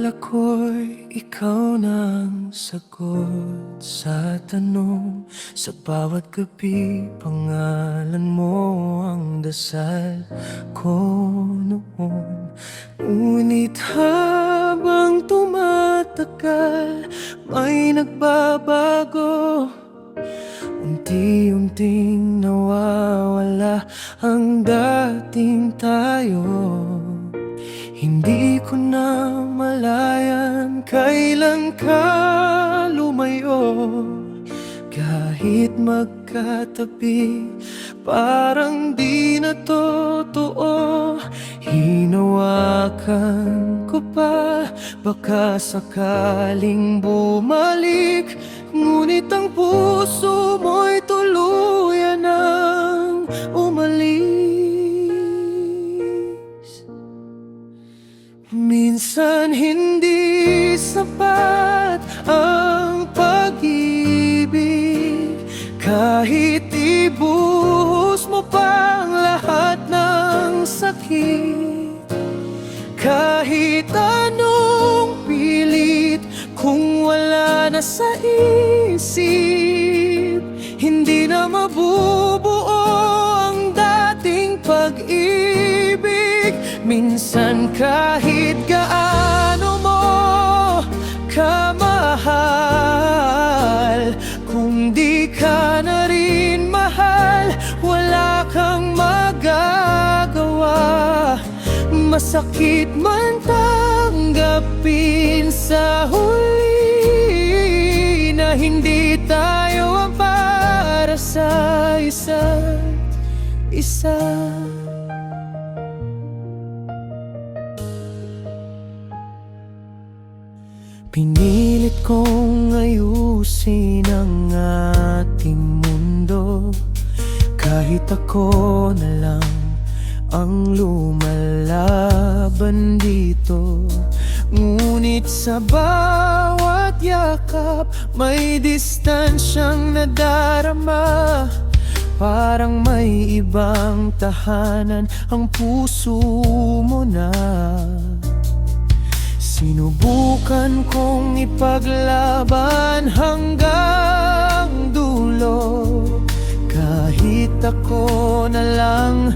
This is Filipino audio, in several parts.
Akala ko'y ikaw nang sagot sa tanong. Sa bawat gabi, pangalan mo ang dasal ko noon. Ngunit habang tumatagal, may nagbabago. Unti-unting nawawala ang dating tayo. Hindi ko na malayan kailan ka lumayo. Kahit magkatabi, parang di na totoo. Hinawakan ko pa, baka sakaling bumalik. Ngunit ang puso mo'y tuluyan ng umalis. Minsan hindi sapat ang pag-ibig, kahit ibuhos mo pa ang lahat ng sakit. Kahit anong pilit, kung wala na sa isip, hindi na mabubuo ang dating pag-ibig. Minsan kahit gaano mo kamahal, kung di ka na rin mahal, wala kang magagawa. Masakit man tanggapin sa huli na hindi tayo ang para sa isa't isa. Pinilit kong ayusin ang ating mundo, kahit ako na lang ang lumalaban dito. Ngunit sa bawat yakap, may distansyang nadarama. Parang may ibang tahanan ang puso mo na. Sinubukan kong ipaglaban hanggang dulo, kahit ako na lang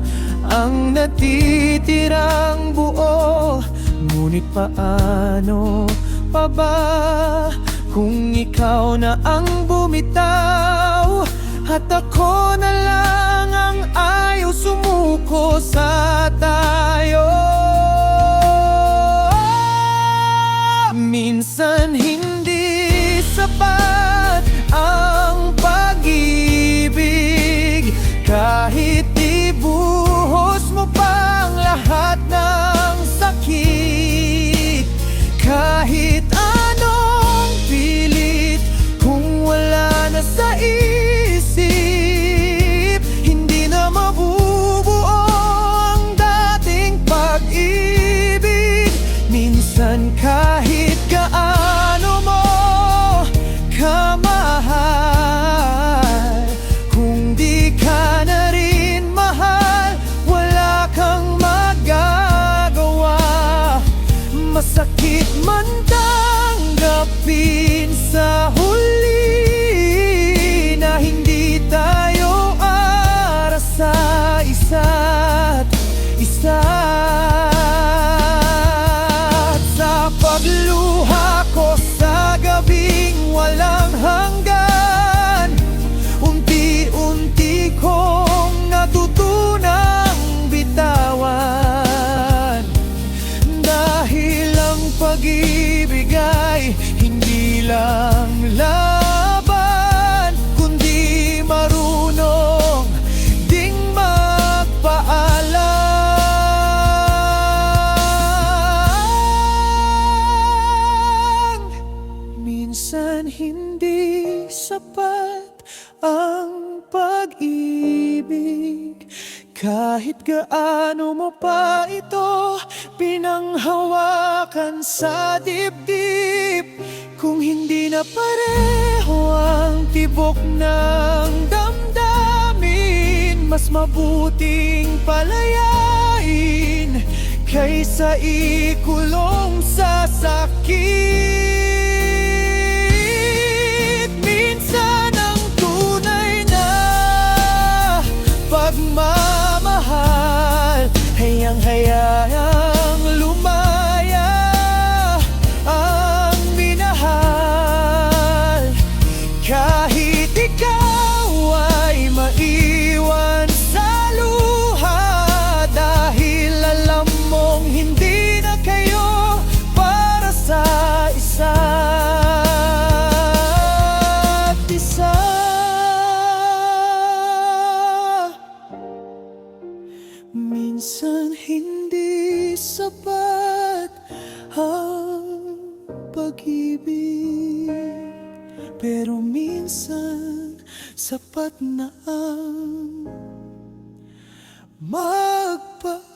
ang natitirang buo. Ngunit paano pa ba kung ikaw na ang bumitaw, at ako na lang ang ayaw sumuko sa tayo? Minsan hindi sapat ang pag-ibig, kahit ibuhos mo pa ang lahat ng sakit. Kahit anong pilit, kung wala na sa isip, hindi na mabubuo ang dating pag-ibig. Minsan kahit gaano mo kamahal, kung di ka na rin mahal, wala kang magagawa. Masakit man tanggapin sa huli na hindi tayo para sa isa't isa. Sa pagluha ko sa gabing walang hanggan, unti-unti kong natutunang bitawan. Dahil ang pag-ibig ay hindi lang laban, kundi marunong ding magpaalam. Minsan hindi sapat ang pag-ibig, kahit gaano mo pa ito pinanghawakan sa dibdib. Kung hindi na pareho ang tibok ng damdamin, mas mabuting palayain kaysa ikulong sa sakit. pag-ibig. Pero minsan sapat na ang magpakailanman.